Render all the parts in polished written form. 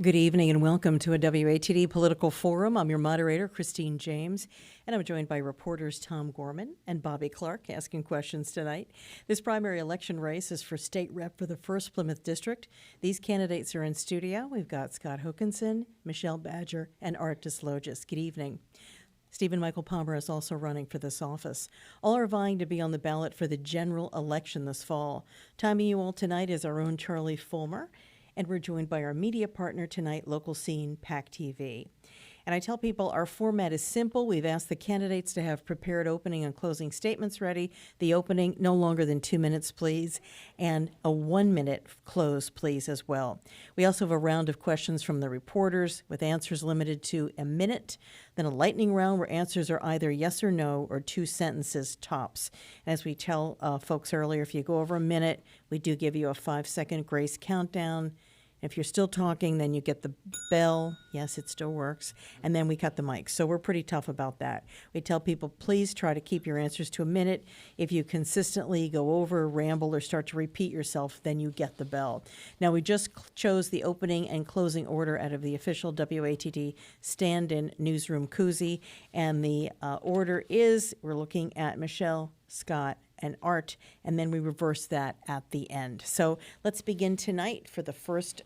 Good evening and welcome to a WATD Political Forum. I'm your moderator, Christine James, and I'm joined by reporters Tom Gorman and Bobby Clark asking questions tonight. This primary election race is for state rep for the 1st Plymouth District. These candidates are in studio. We've got Scott Hokanson, Michelle Badger, and Art Desloges. Good evening. Stephen Michael Palmer is also running for this office. All are vying to be on the ballot for the general election this fall. Timing you all tonight is our own Charlie Fulmer. And we're joined by our media partner tonight, Local Scene, PAC TV. And I tell people our format is simple. We've asked the candidates to have prepared opening and closing statements ready. The opening, no longer than 2 minutes, please, and a 1-minute close, please, as well. We also have a round of questions from the reporters with answers limited to a minute, then a lightning round where answers are either yes or no or 2 sentences tops. And as we tell folks earlier, if you go over a minute, we do give you a 5-second grace countdown. If you're still talking, then you get the bell. Yes, it still works. And then we cut the mic. So we're pretty tough about that. We tell people, please try to keep your answers to a minute. If you consistently go over, ramble, or start to repeat yourself, then you get the bell. Now, we just chose the opening and closing order out of the official WATD stand-in newsroom koozie. And the order is, we're looking at Michelle, Scott, and Art, and then we reverse that at the end. So let's begin tonight for the 1st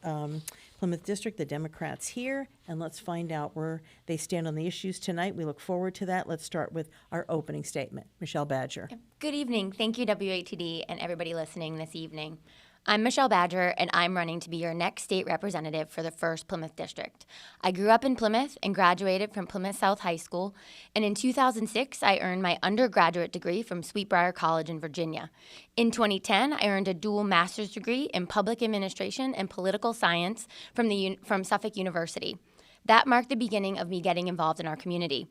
Plymouth District, the Democrats here, and let's find out where they stand on the issues tonight. We look forward to that. Let's start with our opening statement. Michelle Badger. Good evening. Thank you, WATD, and everybody listening this evening. I'm Michelle Badger, and I'm running to be your next state representative for the 1st Plymouth District. I grew up in Plymouth and graduated from Plymouth South High School, and in 2006, I earned my undergraduate degree from Sweetbriar College in Virginia. In 2010, I earned a dual master's degree in public administration and political science from Suffolk University. That marked the beginning of me getting involved in our community,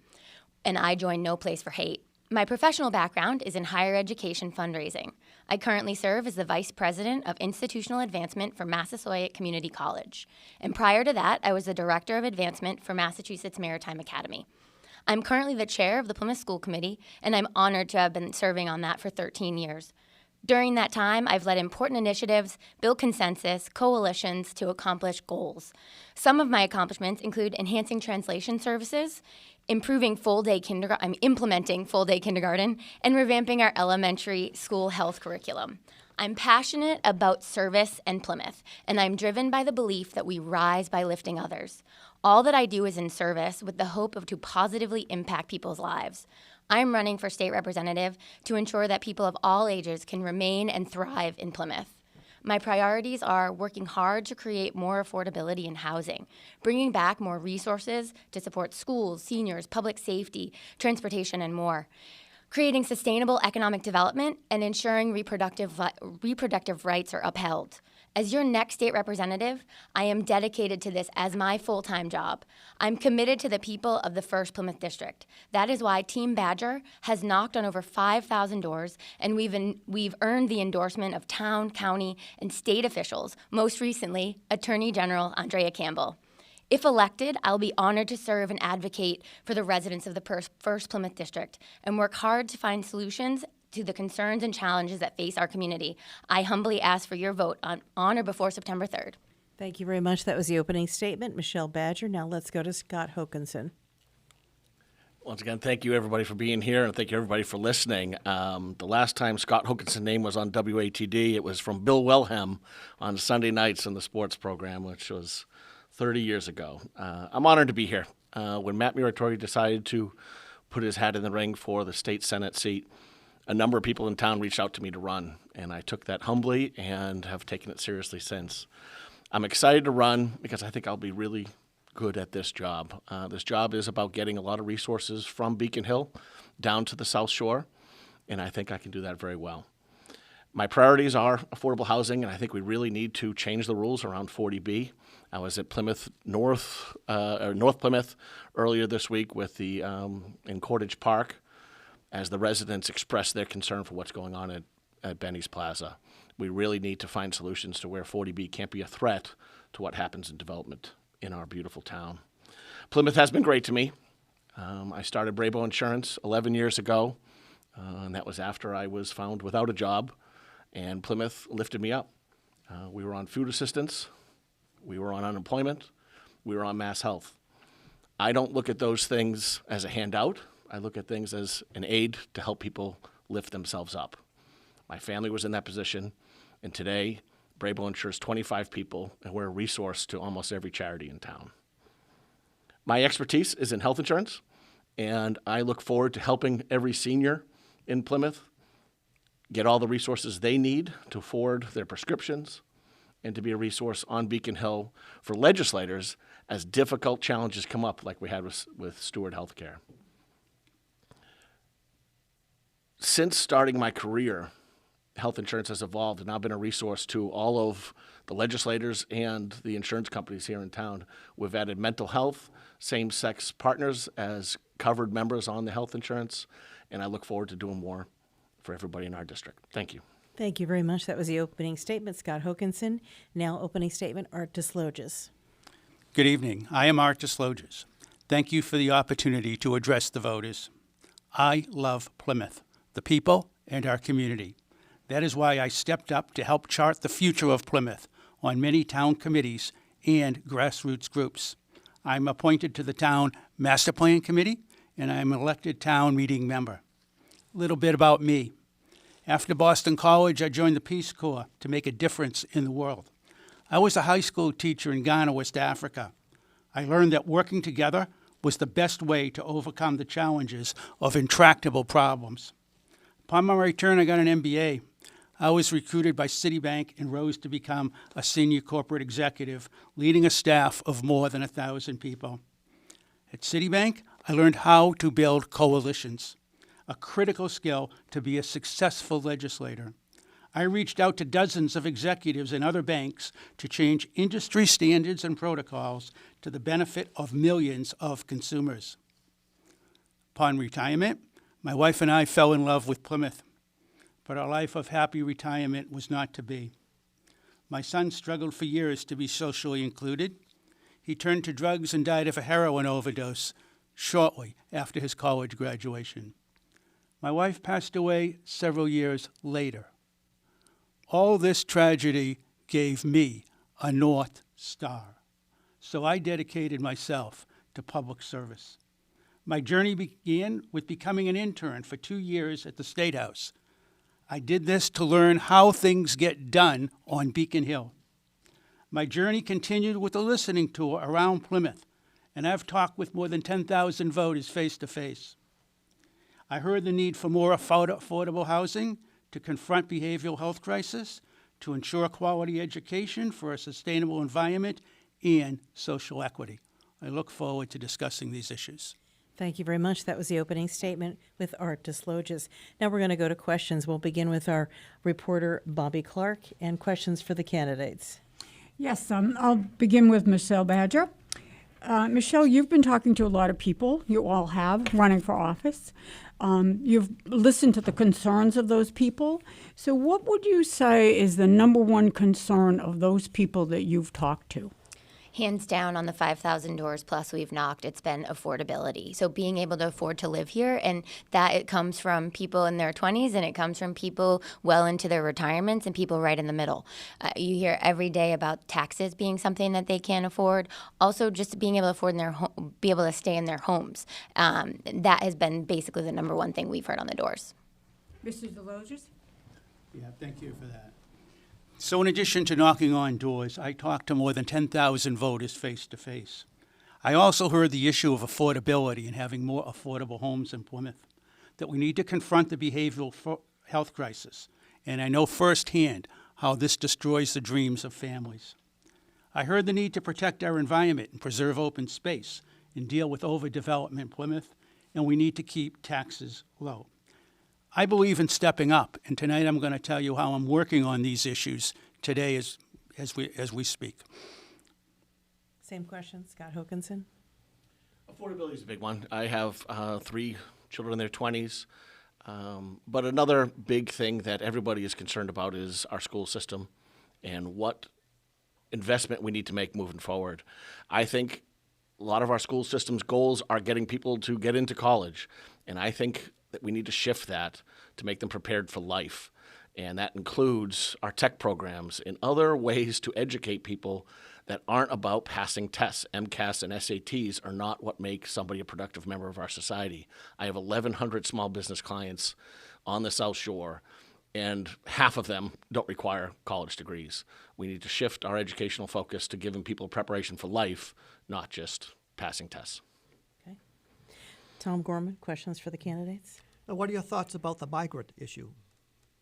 and I joined No Place for Hate. My professional background is in higher education fundraising. I currently serve as the Vice President of Institutional Advancement for Massasoit Community College. And prior to that, I was the Director of Advancement for Massachusetts Maritime Academy. I'm currently the Chair of the Plymouth School Committee, and I'm honored to have been serving on that for 13 years. During that time, I've led important initiatives, built consensus, coalitions to accomplish goals. Some of my accomplishments include enhancing translation services, implementing full-day kindergarten, and revamping our elementary school health curriculum. I'm passionate about service and Plymouth, and I'm driven by the belief that we rise by lifting others. All that I do is in service with the hope of to positively impact people's lives. I'm running for state representative to ensure that people of all ages can remain and thrive in Plymouth. My priorities are working hard to create more affordability in housing, bringing back more resources to support schools, seniors, public safety, transportation, and more, creating sustainable economic development, and ensuring reproductive rights are upheld. As your next state representative, I am dedicated to this as my full-time job. I'm committed to the people of the 1st Plymouth District. That is why Team Badger has knocked on over 5,000 doors, and we've earned the endorsement of town, county, and state officials, most recently, Attorney General Andrea Campbell. If elected, I'll be honored to serve and advocate for the residents of the 1st Plymouth District and work hard to find solutions to the concerns and challenges that face our community. I humbly ask for your vote on or before September 3rd. Thank you very much. That was the opening statement. Michelle Badger. Now let's go to Scott Hokanson. Once again, thank you, everybody, for being here, and thank you, everybody, for listening. The last time Scott Hokanson's name was on WATD, it was from Bill Wilhelm on Sunday nights in the sports program, which was 30 years ago. I'm honored to be here. When Matt Muratori decided to put his hat in the ring for the state Senate seat, a number of people in town reached out to me to run, and I took that humbly and have taken it seriously since. I'm excited to run because I think I'll be really good at this job. This job is about getting a lot of resources from Beacon Hill down to the South Shore, and I think I can do that very well. My priorities are affordable housing, and I think we really need to change the rules around 40B. I was at North Plymouth earlier this week with the in Cordage Park, as the residents expressed their concern for what's going on at Benny's Plaza. We really need to find solutions to where 40B can't be a threat to what happens in development in our beautiful town. Plymouth has been great to me. I started Brabo Insurance 11 years ago, and that was after I was found without a job, and Plymouth lifted me up. We were on food assistance, we were on unemployment, we were on Mass Health. I don't look at those things as a handout. I look at things as an aid to help people lift themselves up. My family was in that position, and today, Brabo insures 25 people, and we're a resource to almost every charity in town. My expertise is in health insurance, and I look forward to helping every senior in Plymouth get all the resources they need to afford their prescriptions and to be a resource on Beacon Hill for legislators as difficult challenges come up like we had with Steward Healthcare. Since starting my career, health insurance has evolved and I've been a resource to all of the legislators and the insurance companies here in town. We've added mental health, same-sex partners as covered members on the health insurance, and I look forward to doing more for everybody in our district. Thank you. Thank you very much. That was the opening statement, Scott Hokanson. Now opening statement, Art Desloges. Good evening. I am Art Desloges. Thank you for the opportunity to address the voters. I love Plymouth, the people, and our community. That is why I stepped up to help chart the future of Plymouth on many town committees and grassroots groups. I'm appointed to the Town Master Plan Committee, and I'm an elected town meeting member. A little bit about me. After Boston College, I joined the Peace Corps to make a difference in the world. I was a high school teacher in Ghana, West Africa. I learned that working together was the best way to overcome the challenges of intractable problems. Upon my return, I got an MBA. I was recruited by Citibank and rose to become a senior corporate executive, leading a staff of more than 1,000 people. At Citibank, I learned how to build coalitions, a critical skill to be a successful legislator. I reached out to dozens of executives in other banks to change industry standards and protocols to the benefit of millions of consumers. Upon retirement, my wife and I fell in love with Plymouth, but our life of happy retirement was not to be. My son struggled for years to be socially included. He turned to drugs and died of a heroin overdose shortly after his college graduation. My wife passed away several years later. All this tragedy gave me a North Star, so I dedicated myself to public service. My journey began with becoming an intern for 2 years at the State House. I did this to learn how things get done on Beacon Hill. My journey continued with a listening tour around Plymouth, and I've talked with more than 10,000 voters face to face. I heard the need for more affordable housing to confront behavioral health crisis, to ensure quality education for a sustainable environment, and social equity. I look forward to discussing these issues. Thank you very much. That was the opening statement with Art Desloges. Now we're going to go to questions. We'll begin with our reporter, Bobby Clark, and questions for the candidates. Yes, I'll begin with Michelle Badger. Michelle, you've been talking to a lot of people, you all have, running for office. You've listened to the concerns of those people. So what would you say is the number one concern of those people that you've talked to? Hands down, on the 5,000 doors plus we've knocked, it's been affordability. So being able to afford to live here, and that it comes from people in their 20s and it comes from people well into their retirements and people right in the middle. You hear every day about taxes being something that they can't afford. Also, just being able to afford be able to stay in their homes. That has been basically the number one thing we've heard on the doors. Mr. Desloges? Yeah, thank you for that. So in addition to knocking on doors, I talked to more than 10,000 voters face to face. I also heard the issue of affordability and having more affordable homes in Plymouth, that we need to confront the behavioral health crisis, and I know firsthand how this destroys the dreams of families. I heard the need to protect our environment and preserve open space and deal with overdevelopment in Plymouth, and we need to keep taxes low. I believe in stepping up, and tonight I'm going to tell you how I'm working on these issues today as we speak. Same question, Scott Hokanson. Affordability is a big one. I have 3 children in their 20s. But another big thing that everybody is concerned about is our school system and what investment we need to make moving forward. I think a lot of our school system's goals are getting people to get into college, and I think that we need to shift that to make them prepared for life. And that includes our tech programs and other ways to educate people that aren't about passing tests. MCAS and SATs are not what make somebody a productive member of our society. I have 1,100 small business clients on the South Shore, and half of them don't require college degrees. We need to shift our educational focus to giving people preparation for life, not just passing tests. Okay. Tom Gorman, questions for the candidates? Now, what are your thoughts about the migrant issue?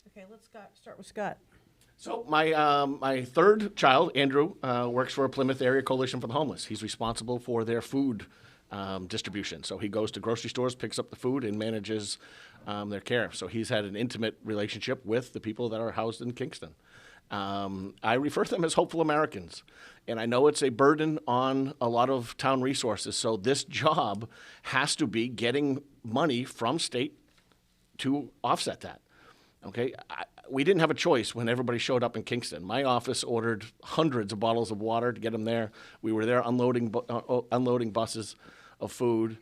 Okay, let's start with Scott. So my third child, Andrew, works for a Plymouth Area Coalition for the Homeless. He's responsible for their food distribution. So he goes to grocery stores, picks up the food, and manages their care. So he's had an intimate relationship with the people that are housed in Kingston. I refer to them as hopeful Americans. And I know it's a burden on a lot of town resources. So this job has to be getting money from state to offset that. Okay, we didn't have a choice when everybody showed up in Kingston. My office ordered hundreds of bottles of water to get them there. We were there unloading buses of food.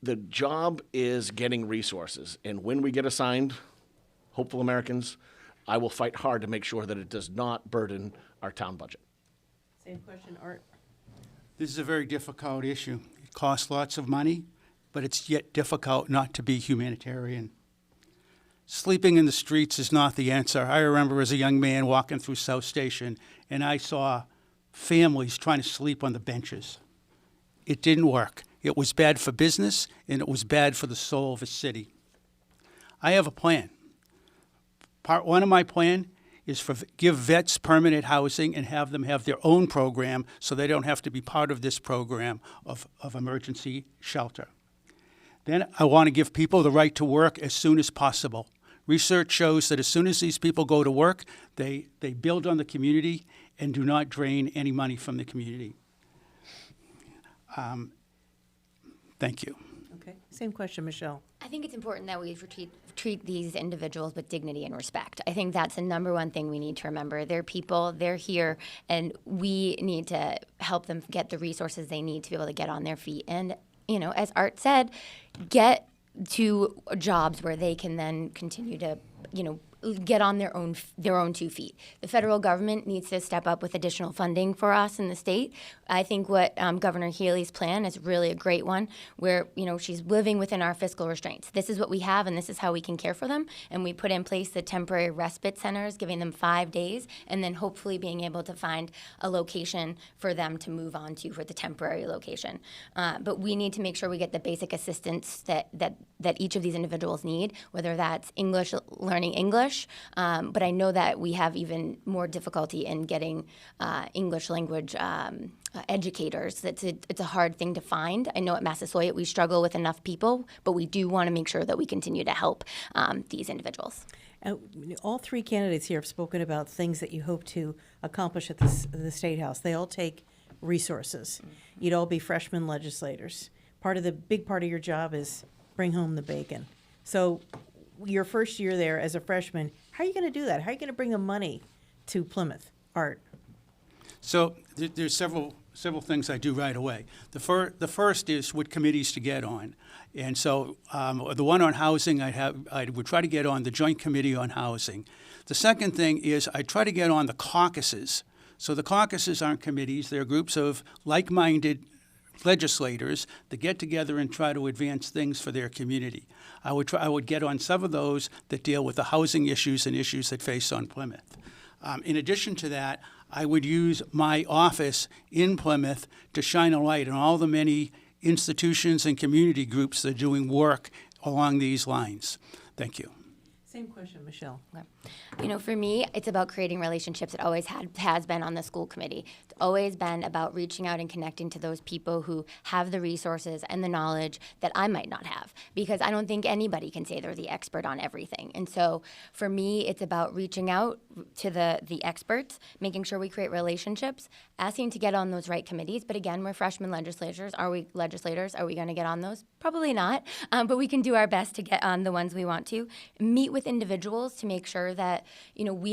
The job is getting resources, and when we get assigned hopeful Americans, I will fight hard to make sure that it does not burden our town budget. Same question, Art. This is a very difficult issue. It costs lots of money, but it's yet difficult not to be humanitarian. Sleeping in the streets is not the answer. I remember as a young man walking through South Station, and I saw families trying to sleep on the benches. It didn't work. It was bad for business, and it was bad for the soul of a city. I have a plan. Part one of my plan is give vets permanent housing and have them have their own program so they don't have to be part of this program of emergency shelter. Then I want to give people the right to work as soon as possible. Research shows that as soon as these people go to work, they build on the community and do not drain any money from the community. Thank you. Okay, same question, Michelle. I think it's important that we treat these individuals with dignity and respect. I think that's the number one thing we need to remember. They're people, they're here, and we need to help them get the resources they need to be able to get on their feet. And, you know, as Art said, get to jobs where they can then continue to, you know, get on their own 2 feet. The federal government needs to step up with additional funding for us in the state. I think what Governor Healy's plan is really a great one, where she's living within our fiscal restraints. This is what we have, and this is how we can care for them. And we put in place the temporary respite centers, giving them 5 days, and then hopefully being able to find a location for them to move on to for the temporary location. But we need to make sure we get the basic assistance that each of these individuals need, whether that's English, learning English. But I know that we have even more difficulty in getting English language educators. It's a hard thing to find. I know at Massasoit we struggle with enough people, but we do want to make sure that we continue to help these individuals. All 3 candidates here have spoken about things that you hope to accomplish at the State House. They all take resources. You'd all be freshman legislators. Big part of your job is bring home the bacon. So your first year there as a freshman, how are you going to do that? How are you going to bring the money to Plymouth? Art. So there's several things I do right away. The first is what committees to get on. And so the one on housing, I would try to get on the Joint Committee on Housing. The second thing is I try to get on the caucuses. So the caucuses aren't committees. They're groups of like-minded legislators that get together and try to advance things for their community. I would get on some of those that deal with the housing issues and issues that face on Plymouth. In addition to that, I would use my office in Plymouth to shine a light on all the many institutions and community groups that are doing work along these lines. Thank you. Same question, Michelle. Okay. For me, it's about creating relationships. It always has been on the school committee. It's always been about reaching out and connecting to those people who have the resources and the knowledge that I might not have, because I don't think anybody can say they're the expert on everything. And so for me, it's about reaching out to the experts, making sure we create relationships, asking to get on those right committees. But again, we're freshman legislators. Are we legislators? Are we going to get on those? Probably not. But we can do our best to get on the ones we want to. Meet with individuals to make sure that I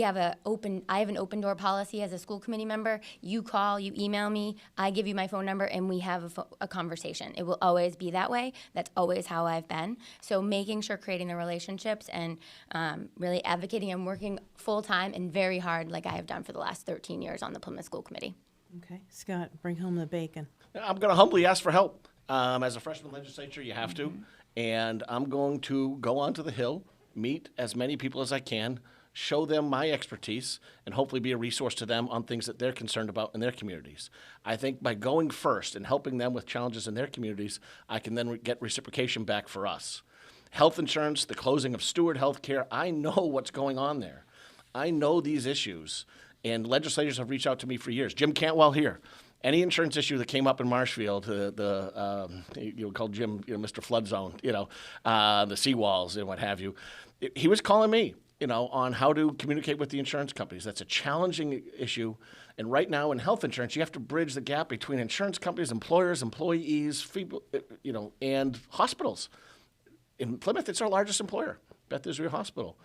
have an open door policy as a school committee member. You call, you email me, I give you my phone number, and we have a conversation. It will always be that way. That's always how I've been. So making sure creating the relationships and really advocating and working full time and very hard, like I have done for the last 13 years on the Plymouth School Committee. Okay, Scott, bring home the bacon. I'm going to humbly ask for help. As a freshman legislature, you have to. And I'm going to go onto the Hill, meet as many people as I can, show them my expertise, and hopefully be a resource to them on things that they're concerned about in their communities. I think by going first and helping them with challenges in their communities, I can then get reciprocation back for us. Health insurance, the closing of Steward Health Care, I know what's going on there. I know these issues, and legislators have reached out to me for years. Jim Cantwell here. Any insurance issue that came up in Marshfield, called Jim, Mr. Flood Zone, the seawalls and what have you, he was calling me, on how to communicate with the insurance companies. That's a challenging issue. And right now in health insurance, you have to bridge the gap between insurance companies, employers, employees, people, and hospitals. In Plymouth, it's our largest employer, Beth Israel Hospital.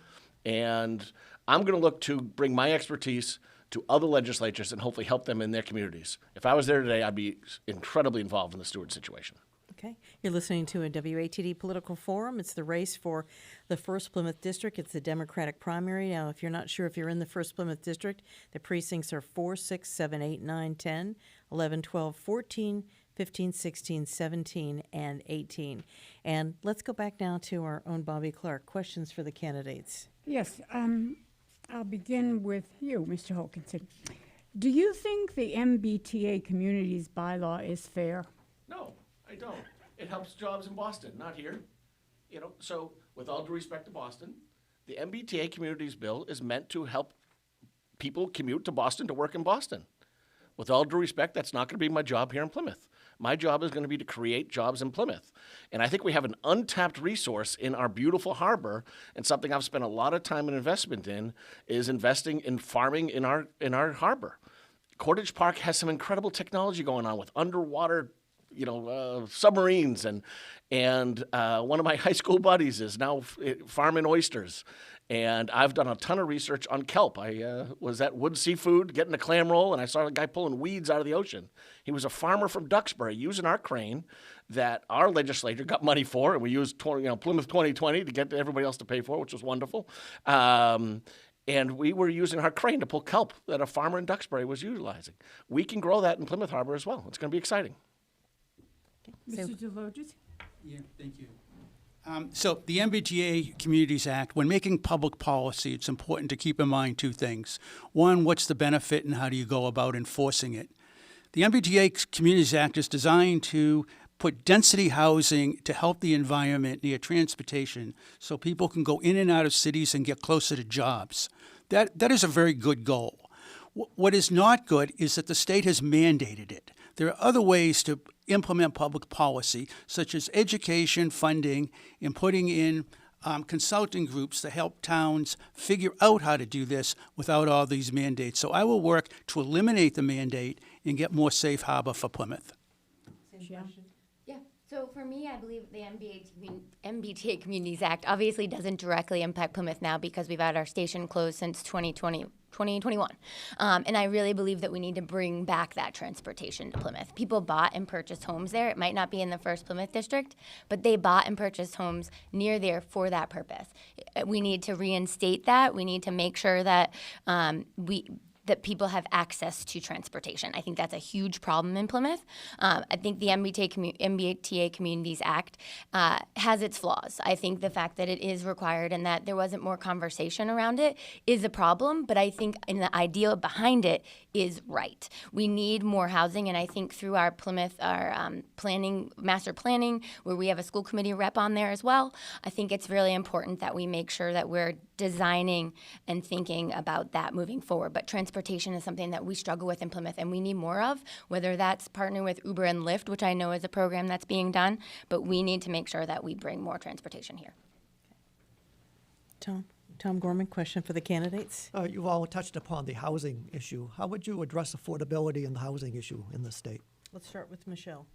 And I'm going to look to bring my expertise to other legislatures and hopefully help them in their communities. If I was there today, I'd be incredibly involved in the Steward situation. Okay, you're listening to a WATD Political Forum. It's the race for the 1st Plymouth District. It's the Democratic primary. Now, if you're not sure if you're in the 1st Plymouth District, the precincts are 4, 6, 7, 8, 9, 10, 11, 12, 14, 15, 16, 17, and 18. And let's go back now to our own Bobby Clark. Questions for the candidates. Yes, I'll begin with you, Mr. Hokanson. Do you think the MBTA communities bylaw is fair? No, I don't. It helps jobs in Boston, not here. So with all due respect to Boston, the MBTA Communities Bill is meant to help people commute to Boston to work in Boston. With all due respect, that's not going to be my job here in Plymouth. My job is going to be to create jobs in Plymouth. And I think we have an untapped resource in our beautiful harbor, and something I've spent a lot of time and investment in is investing in farming in our harbor. Cottage Park has some incredible technology going on with underwater submarines, and one of my high school buddies is now farming oysters. And I've done a ton of research on kelp. I was at Wood Seafood getting a clam roll, and I saw a guy pulling weeds out of the ocean. He was a farmer from Duxbury using our crane that our legislature got money for, and we used Plymouth 2020 to get everybody else to pay for, which was wonderful. And we were using our crane to pull kelp that a farmer in Duxbury was utilizing. We can grow that in Plymouth Harbor as well. It's going to be exciting. Mr. Desloges? Yeah, thank you. So the MBTA Communities Act, when making public policy, it's important to keep in mind two things. One, what's the benefit and how do you go about enforcing it? The MBTA Communities Act is designed to put density housing to help the environment near transportation so people can go in and out of cities and get closer to jobs. That is a very good goal. What is not good is that the state has mandated it. There are other ways to implement public policy, such as education, funding, and putting in consulting groups to help towns figure out how to do this without all these mandates. So I will work to eliminate the mandate and get more safe harbor for Plymouth. Yeah. Yeah, so for me, I believe the MBTA Communities Act obviously doesn't directly impact Plymouth now because we've had our station closed since 2021. And I really believe that we need to bring back that transportation to Plymouth. People bought and purchased homes there. It might not be in the 1st Plymouth District, but they bought and purchased homes near there for that purpose. We need to reinstate that. We need to make sure that that people have access to transportation. I think that's a huge problem in Plymouth. I think the MBTA Communities Act has its flaws. I think the fact that it is required and that there wasn't more conversation around it is a problem, but I think in the idea behind it is right. We need more housing, and I think through our Plymouth, master planning, where we have a school committee rep on there as well, I think it's really important that we make sure that we're designing and thinking about that moving forward. But transportation is something that we struggle with in Plymouth and we need more of, whether that's partnering with Uber and Lyft, which I know is a program that's being done, but we need to make sure that we bring more transportation here. Tom Gorman, question for the candidates. You've all touched upon the housing issue. How would you address affordability in the housing issue in the state? Let's start with Michelle.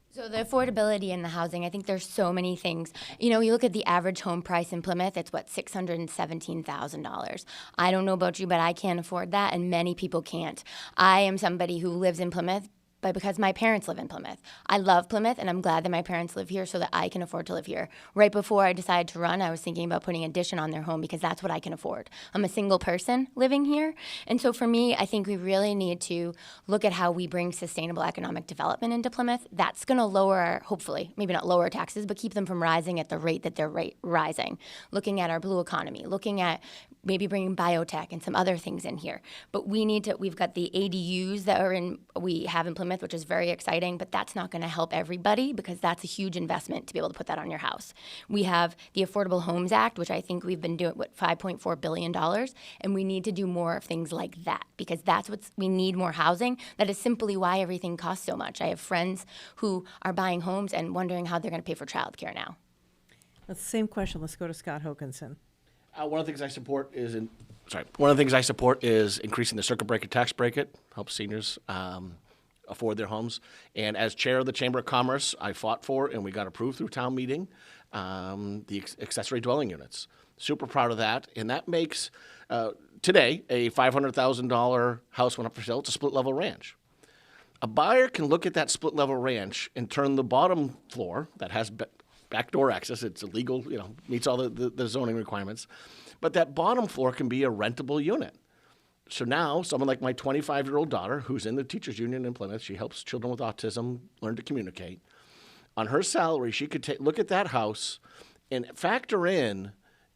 So the affordability in the housing, I think there's so many things. You look at the average home price in Plymouth, it's $617,000. I don't know about you, but I can't afford that, and many people can't. I am somebody who lives in Plymouth, but because my parents live in Plymouth. I love Plymouth, and I'm glad that my parents live here so that I can afford to live here. Right before I decided to run, I was thinking about putting an addition on their home because that's what I can afford. I'm a single person living here, and so for me, I think we really need to look at how we bring sustainable economic development into Plymouth. That's going to lower, hopefully, maybe not lower taxes, but keep them from rising at the rate that they're rising. Looking at our blue economy, looking at maybe bringing biotech and some other things in here. But we've got the ADUs that we have in Plymouth, which is very exciting, but that's not going to help everybody because that's a huge investment to be able to put that on your house. We have the Affordable Homes Act, which I think we've been doing, $5.4 billion, and we need to do more of things like that because we need more housing. That is simply why everything costs so much. I have friends who are buying homes and wondering how they're going to pay for childcare now. That's the same question. Let's go to Scott Hokanson. One of the things I support is increasing the circuit breaker tax bracket, help seniors afford their homes. And as chair of the Chamber of Commerce, I fought for and we got approved through town meeting the accessory dwelling units. Super proud of that, and that makes today a $500,000 house went up for sale. It's a split level ranch. A buyer can look at that split level ranch and turn the bottom floor that has backdoor access. It's illegal, meets all the zoning requirements. But that bottom floor can be a rentable unit. So now someone like my 25-year-old daughter, who's in the teachers union in Plymouth, she helps children with autism learn to communicate. On her salary, she could look at that house and factor in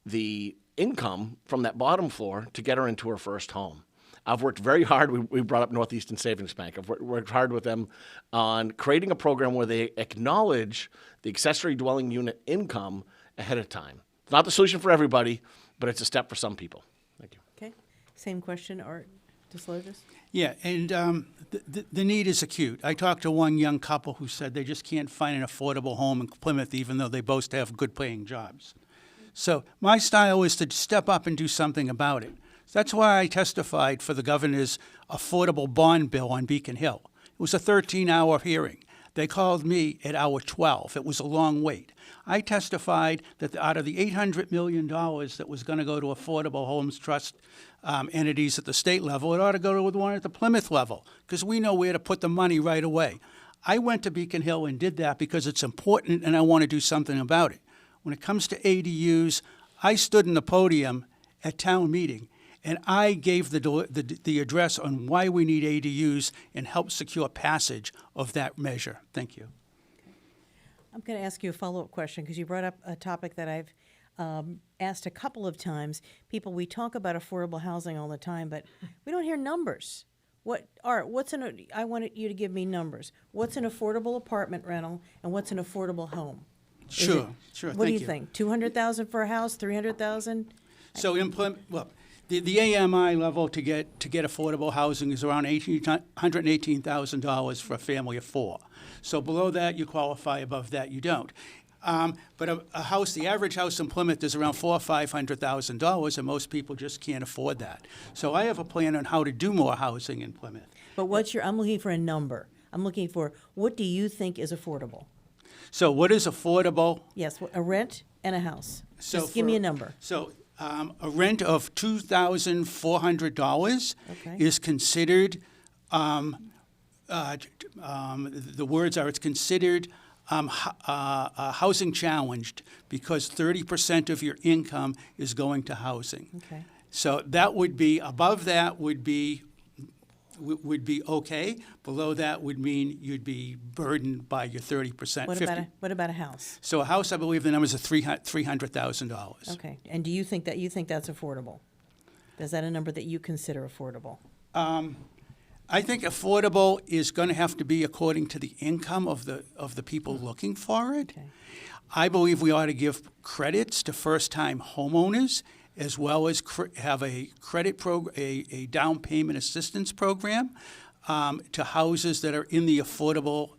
the income from that bottom floor to get her into her first home. I've worked very hard. We brought up Northeastern Savings Bank. I've worked hard with them on creating a program where they acknowledge the accessory dwelling unit income ahead of time. It's not the solution for everybody, but it's a step for some people. Thank you. Okay. Same question, Art Desloges. Yeah, and the need is acute. I talked to one young couple who said they just can't find an affordable home in Plymouth, even though they both have good-paying jobs. So my style is to step up and do something about it. That's why I testified for the governor's affordable bond bill on Beacon Hill. It was a 13-hour hearing. They called me at hour 12. It was a long wait. I testified that out of the $800 million that was going to go to Affordable Homes Trust entities at the state level, it ought to go to the one at the Plymouth level because we know where to put the money right away. I went to Beacon Hill and did that because it's important and I want to do something about it. When it comes to ADUs, I stood in the podium at town meeting and I gave the address on why we need ADUs and helped secure passage of that measure. Thank you. I'm going to ask you a follow-up question because you brought up a topic that I've asked a couple of times. We talk about affordable housing all the time, but we don't hear numbers. I wanted you to give me numbers. What's an affordable apartment rental and what's an affordable home? Sure. What do you think? 200,000 for a house, 300,000? So the AMI level to get affordable housing is around $118,000 for a family of four. So below that you qualify, above that you don't. But a house, the average house in Plymouth is around $400,000 or $500,000, and most people just can't afford that. So I have a plan on how to do more housing in Plymouth. But I'm looking for a number. I'm looking for what do you think is affordable? So what is affordable? Yes, a rent and a house. So just give me a number. So a rent of $2,400 is considered, the words are, it's considered housing challenged because 30% of your income is going to housing. Okay. So that would be, above that would be okay. Below that would mean you'd be burdened by your 30%. What about a house? So a house, I believe the numbers are $300,000. Okay. And do you think that's affordable? Is that a number that you consider affordable? I think affordable is going to have to be according to the income of the people looking for it. Okay. I believe we ought to give credits to first-time homeowners, as well as have a credit a down payment assistance program to houses that are in the affordable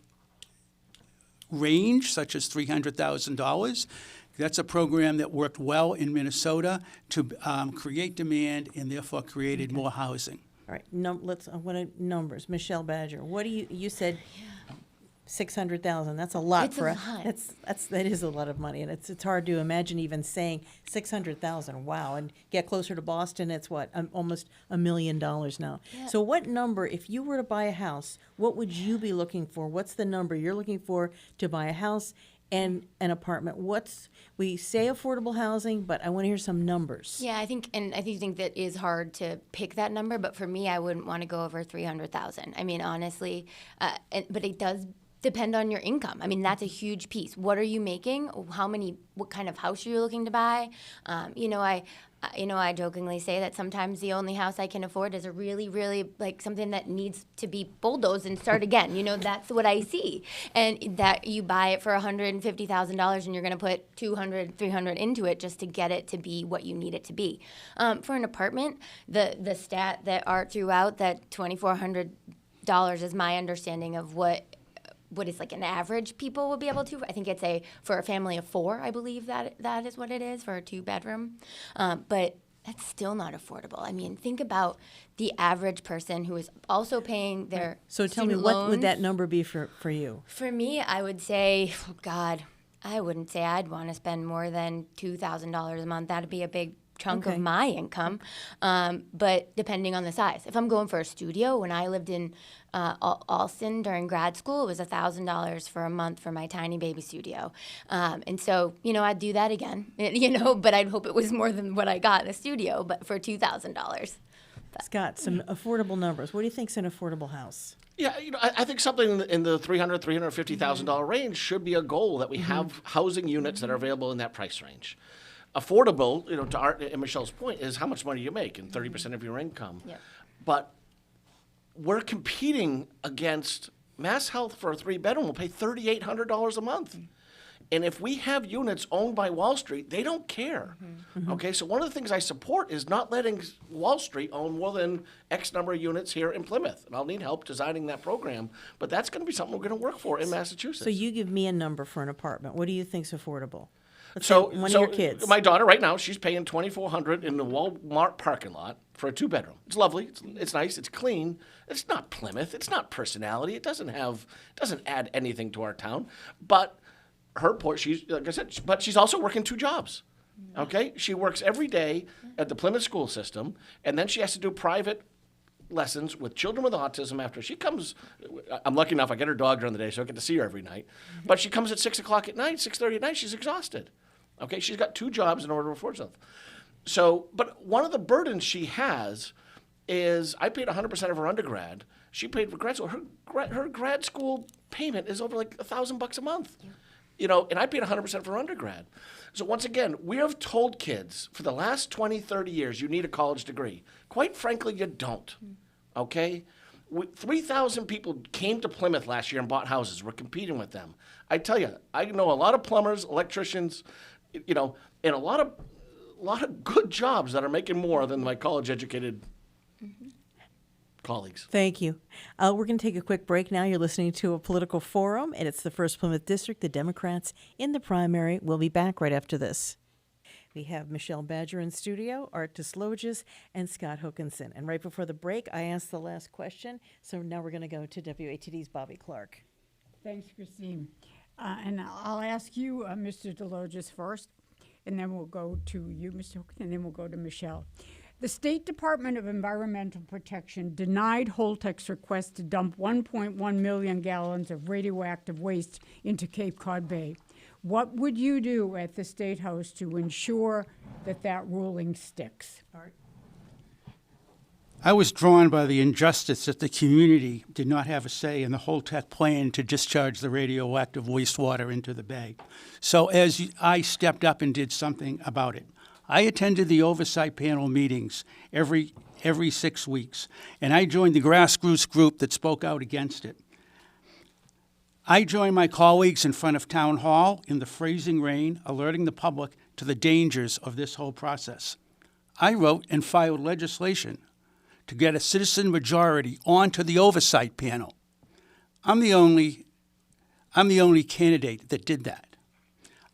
range, such as $300,000. That's a program that worked well in Minnesota to create demand and therefore created more housing. All right. I want numbers. Michelle Badger, what do you said 600,000. That's a lot It's for a lot. that is a lot of money, and it's hard to imagine even saying 600,000. Wow, and get closer to Boston, it's what almost $1 million now. Yeah. So, what number, if you were to buy a house, what would you be looking for? What's the number you're looking for to buy a house and an apartment? We say affordable housing, but I want to hear some numbers. Yeah, I think that is hard to pick that number, but for me, I wouldn't want to go over 300,000. I mean, honestly, but it does depend on your income. I mean, that's a huge piece. What are you making? What kind of house are you looking to buy? I jokingly say that sometimes the only house I can afford is a really, really like something that needs to be bulldozed and start again. That's what I see. And that you buy it for $150,000 and you're going to put $200, $300 into it just to get it to be what you need it to be. For an apartment, the stat that Art threw out, that $2,400 is my understanding of what is like an average people will be able to. I think it's for a family of 4, I believe that is what it is for a 2-bedroom. But that's still not affordable. I mean, think about the average person who is also paying their So tell me, student what would loans. that number be for you? For me, I would say, I wouldn't say I'd want to spend more than $2,000 a month. That'd be a big chunk Okay. of my income, but depending on the size. If I'm going for a studio, when I lived in Alston during grad school, it was $1,000 for a month for my tiny baby studio. And so, I'd do that again, but I'd hope it was more than what I got in a studio, but for $2,000. Scott, some affordable numbers. What do you think's an affordable house? Yeah, I think something in the $350,000 range should be a goal, that we have housing units that are available in that price range. Affordable, to Art and Michelle's point, is how much money you make and 30% of your income. Yep. But we're competing against Mass Health for a 3-bedroom will pay $3,800 a month. And if we have units owned by Wall Street, they don't care. Okay, so one of the things I support is not letting Wall Street own more than X number of units here in Plymouth. And I'll need help designing that program, but that's going to be something we're going to work for in Massachusetts. So you give me a number for an apartment. What do you think's affordable? Let's So, say one of your kids. My daughter right now, she's paying $2,400 in the Walmart parking lot for a 2-bedroom. It's lovely. It's nice. It's clean. It's not Plymouth. It's not personality. It doesn't add anything to our town. But her point, she's like I said, but she's also working 2 jobs. Okay, she works every day at the Plymouth school system, and then she has to do private lessons with children with autism after she comes. I'm lucky enough I get her dog during the day, so I get to see her every night. But she comes at 6 o'clock at night, 6:30 at night. She's exhausted. Okay, she's got 2 jobs in order to afford herself. So, but one of the burdens she has is I paid 100% of her undergrad. She paid for grad school. Her grad school payment is over like $1,000 a month. Yeah. And I paid 100% for undergrad. So once again, we have told kids for the last 20, 30 years, you need a college degree. Quite frankly, you don't. Okay? 3,000 people came to Plymouth last year and bought houses. We're competing with them. I tell you, I know a lot of plumbers, electricians, and a lot of good jobs that are making more than my college-educated colleagues. Thank you. We're going to take a quick break now. You're listening to a political forum, and it's the 1st Plymouth District, the Democrats in the primary. We'll be back right after this. We have Michelle Badger in studio, Art Desloges, and Scott Hokanson. And right before the break, I asked the last question, so now we're going to go to WATD's Bobby Clark. Thanks, Christine. And I'll ask you, Mr. Desloges, first, and then we'll go to you, Mr. Hook, and then we'll go to Michelle. The State Department of Environmental Protection denied Holtec's request to dump 1.1 million gallons of radioactive waste into Cape Cod Bay. What would you do at the State House to ensure that ruling sticks? Art? I was drawn by the injustice that the community did not have a say in the Holtec plan to discharge the radioactive wastewater into the bay. So I stepped up and did something about it. I attended the oversight panel meetings every 6 weeks, and I joined the grassroots group that spoke out against it. I joined my colleagues in front of Town Hall in the freezing rain, alerting the public to the dangers of this whole process. I wrote and filed legislation to get a citizen majority onto the oversight panel. I'm the only candidate that did that.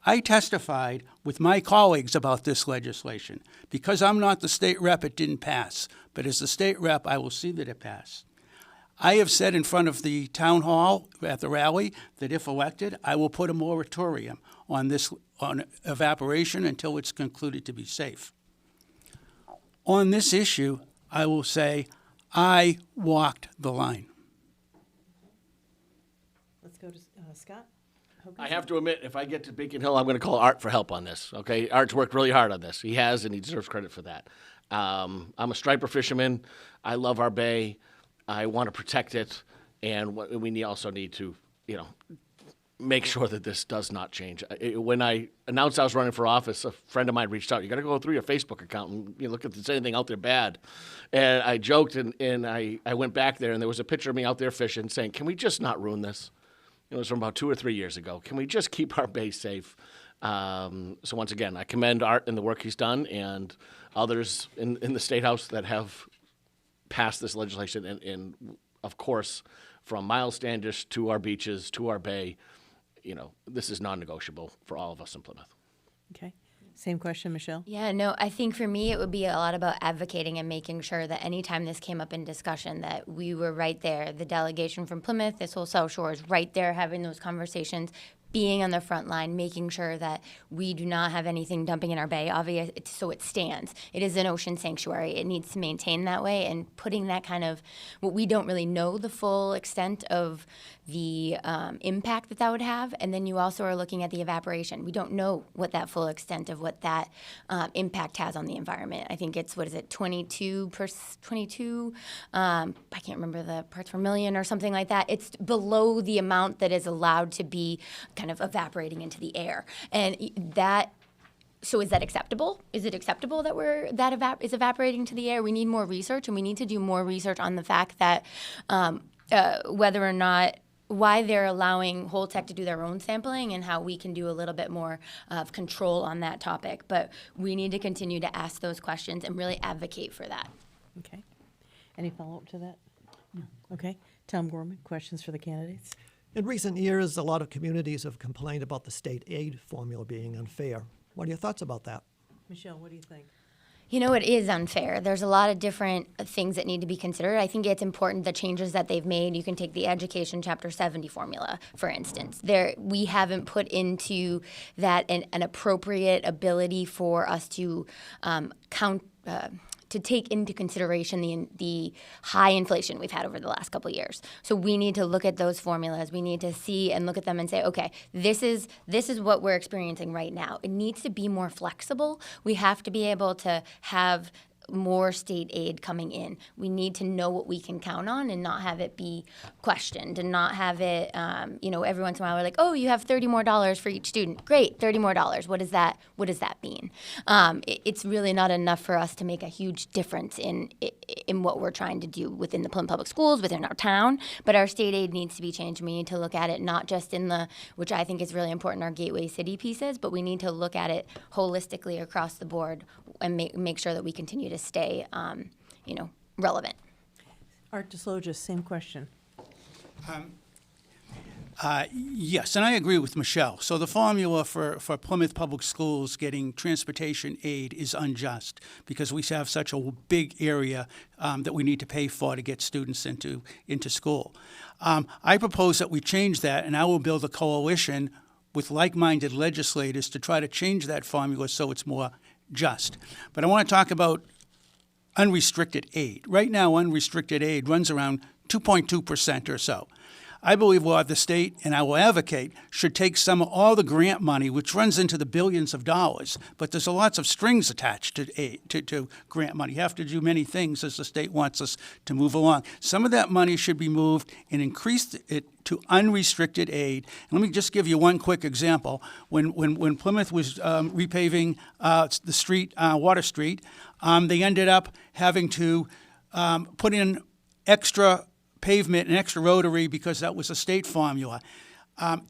I testified with my colleagues about this legislation. Because I'm not the state rep, it didn't pass. But as the state rep, I will see that it passed. I have said in front of the town hall at the rally that if elected, I will put a moratorium on evaporation until it's concluded to be safe. On this issue, I will say I walked the line. Let's go to Scott. I have to admit, if I get to Beacon Hill, I'm going to call Art for help on this, okay? Art's worked really hard on this. He has, and he deserves credit for that. I'm a striper fisherman. I love our bay. I want to protect it, and we also need to, make sure that this does not change. When I announced I was running for office, a friend of mine reached out. You got to go through your Facebook account and look if there's anything out there bad. And I joked, and I went back there, and there was a picture of me out there fishing, saying, "Can we just not ruin this?" It was from about 2 or 3 years ago. Can we just keep our bay safe? So once again, I commend Art and the work he's done, and others in the State House that have passed this legislation. And of course, from Miles Standish to our beaches to our bay, this is non-negotiable for all of us in Plymouth. Okay. Same question, Michelle. Yeah, no, I think for me it would be a lot about advocating and making sure that anytime this came up in discussion that we were right there. The delegation from Plymouth, this whole South Shore is right there having those conversations, being on the front line, making sure that we do not have anything dumping in our bay, so it stands. It is an ocean sanctuary. It needs to maintain that way, and putting that kind of, what we don't really know the full extent of the impact that would have, and then you also are looking at the evaporation. We don't know what that full extent of what that impact has on the environment. I think it's, 22, I can't remember the parts per million or something like that. It's below the amount that is allowed to be kind of evaporating into the air. And so is that acceptable? Is it acceptable that is evaporating to the air? We need more research, and we need to do more research on the fact that whether or not, why they're allowing Holtec to do their own sampling and how we can do a little bit more of control on that topic. But we need to continue to ask those questions and really advocate for that. Okay. Any follow-up to that? No. Okay. Tom Gorman, questions for the candidates? In recent years, a lot of communities have complained about the state aid formula being unfair. What are your thoughts about that? Michelle, what do you think? It is unfair. There's a lot of different things that need to be considered. I think it's important the changes that they've made. You can take the Education Chapter 70 formula, for instance. We haven't put into that an appropriate ability for us to to take into consideration the high inflation we've had over the last couple of years. So we need to look at those formulas. We need to see and look at them and say, okay, this is what we're experiencing right now. It needs to be more flexible. We have to be able to have more state aid coming in. We need to know what we can count on and not have it be questioned and not have it, every once in a while we're like, oh, you have $30 more for each student. Great, $30 more. What does that mean? It's really not enough for us to make a huge difference in what we're trying to do within the Plymouth Public Schools, within our town, but our state aid needs to be changed. We need to look at it not just in which I think is really important, our gateway city pieces, but we need to look at it holistically across the board and make sure that we continue to stay, relevant. Art Desloges, same question. Yes, and I agree with Michelle. So the formula for Plymouth Public Schools getting transportation aid is unjust because we have such a big area that we need to pay for to get students into school. I propose that we change that, and I will build a coalition with like-minded legislators to try to change that formula so it's more just. But I want to talk about unrestricted aid. Right now, unrestricted aid runs around 2.2% or so. I believe the state, and I will advocate, should take some of all the grant money, which runs into the billions of dollars, but there's lots of strings attached to aid, to grant money. You have to do many things as the state wants us to move along. Some of that money should be moved and increased it to unrestricted aid. And let me just give you one quick example. When Plymouth was repaving the street, Water Street, they ended up having to put in extra pavement and extra rotary because that was a state formula.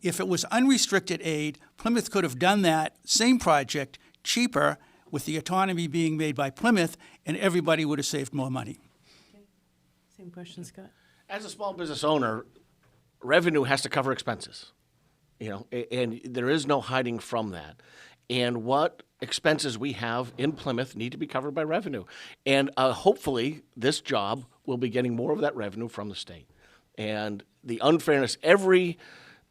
If it was unrestricted aid, Plymouth could have done that same project cheaper with the autonomy being made by Plymouth, and everybody would have saved more money. Okay. Same question, Scott. As a small business owner, revenue has to cover expenses, and there is no hiding from that. And what expenses we have in Plymouth need to be covered by revenue. And hopefully this job will be getting more of that revenue from the state. And the unfairness, every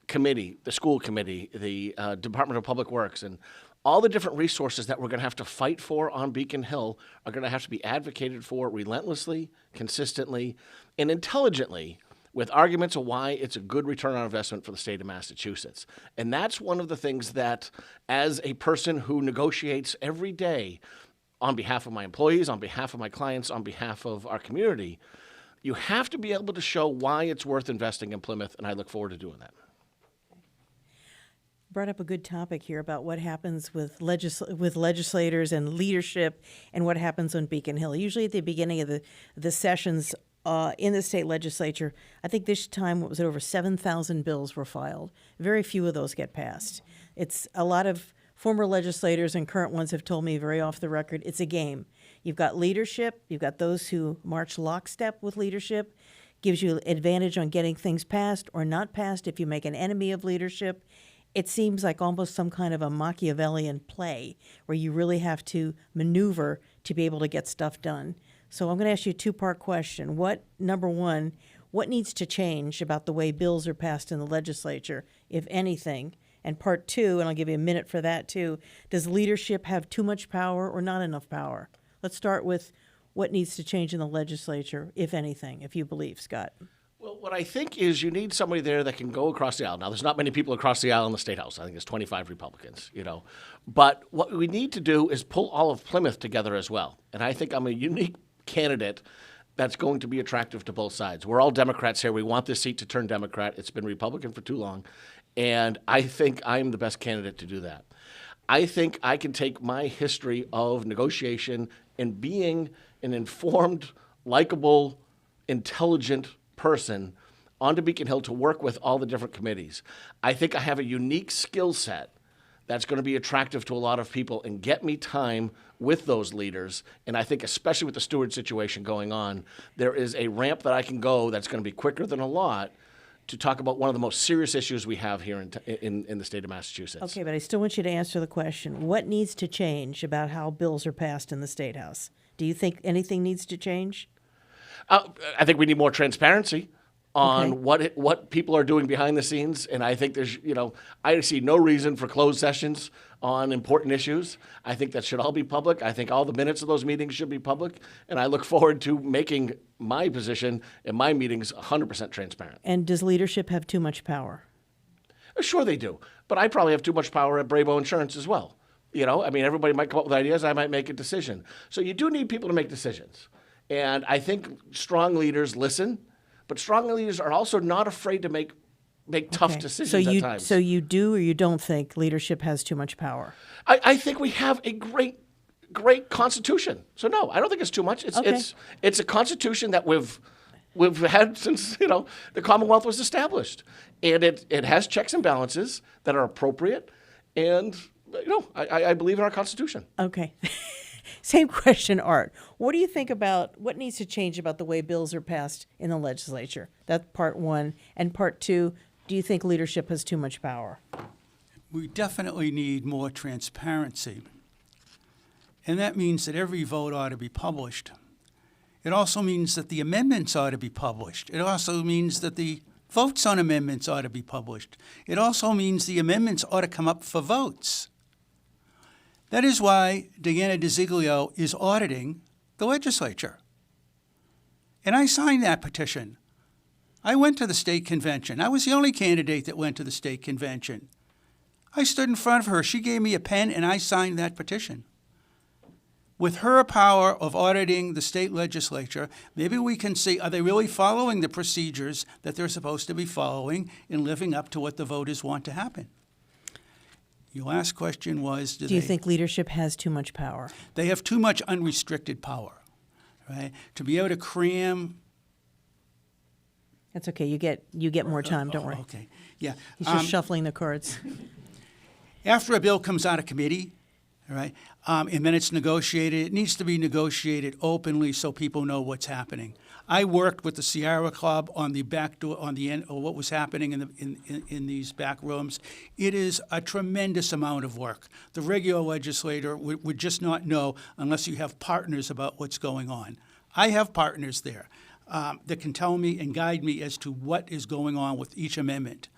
committee, the school committee, the Department of Public Works, and all the different resources that we're going to have to fight for on Beacon Hill are going to have to be advocated for relentlessly, consistently, and intelligently, with arguments of why it's a good return on investment for the state of Massachusetts. And that's one of the things that, as a person who negotiates every day on behalf of my employees, on behalf of my clients, on behalf of our community, you have to be able to show why it's worth investing in Plymouth, and I look forward to doing that. Brought up a good topic here about what happens with legislators and leadership and what happens on Beacon Hill. Usually at the beginning of the sessions in the state legislature, I think this time, what was it, over 7,000 bills were filed. Very few of those get passed. It's a lot of former legislators and current ones have told me very off the record, it's a game. You've got leadership, you've got those who march lockstep with leadership, gives you advantage on getting things passed or not passed if you make an enemy of leadership. It seems like almost some kind of a Machiavellian play where you really have to maneuver to be able to get stuff done. So I'm going to ask you a two-part question. Number one, what needs to change about the way bills are passed in the legislature, if anything? And part two, and I'll give you a minute for that too, does leadership have too much power or not enough power? Let's start with what needs to change in the legislature, if anything, if you believe, Scott. Well, what I think is you need somebody there that can go across the aisle. Now, there's not many people across the aisle in the State House. I think it's 25 Republicans, But what we need to do is pull all of Plymouth together as well. And I think I'm a unique candidate that's going to be attractive to both sides. We're all Democrats here. We want this seat to turn Democrat. It's been Republican for too long. And I think I'm the best candidate to do that. I think I can take my history of negotiation and being an informed, likable, intelligent person onto Beacon Hill to work with all the different committees. I think I have a unique skill set that's going to be attractive to a lot of people and get me time with those leaders. And I think especially with the Stewart situation going on, there is a ramp that I can go that's going to be quicker than a lot to talk about one of the most serious issues we have here in the state of Massachusetts. Okay, but I still want you to answer the question. What needs to change about how bills are passed in the State House? Do you think anything needs to change? I think we need more transparency on what people are doing behind the scenes, and I think there's, I see no reason for closed sessions on important issues. I think that should all be public. I think all the minutes of those meetings should be public, and I look forward to making my position in my meetings 100% transparent. And does leadership have too much power? Sure they do, but I probably have too much power at Bravo Insurance as well. Everybody might come up with ideas, I might make a decision. So you do need people to make decisions. And I think strong leaders listen, but strong leaders are also not afraid to make tough decisions at times. So you do or you don't think leadership has too much power? I think we have a great constitution. So no, I don't think it's too much. It's a constitution that we've had since the Commonwealth was established, and it has checks and balances that are appropriate, and I believe in our Constitution. Okay. Same question, Art. What do you think about what needs to change about the way bills are passed in the legislature? That's part one. And part two, do you think leadership has too much power? We definitely need more transparency. And that means that every vote ought to be published. It also means that the amendments ought to be published. It also means that the votes on amendments ought to be published. It also means the amendments ought to come up for votes. That is why Deanna DeZiglio is auditing the legislature. And I signed that petition. I went to the state convention. I was the only candidate that went to the state convention. I stood in front of her. She gave me a pen, and I signed that petition. With her power of auditing the state legislature, maybe we can see, are they really following the procedures that they're supposed to be following and living up to what the voters want to happen? Your last question was, do you think leadership has too much power? They have too much unrestricted power, right? To be able to cram. That's okay. You get more time. Don't worry. Okay. Yeah. He's just shuffling the cards. After a bill comes out of committee, all right, and then it's negotiated, it needs to be negotiated openly so people know what's happening. I worked with the Sierra Club on the back door, on the end of what was happening in these back rooms. It is a tremendous amount of work. The regular legislator would just not know unless you have partners about what's going on. I have partners there. that can tell me and guide me as to what is going on with each amendment.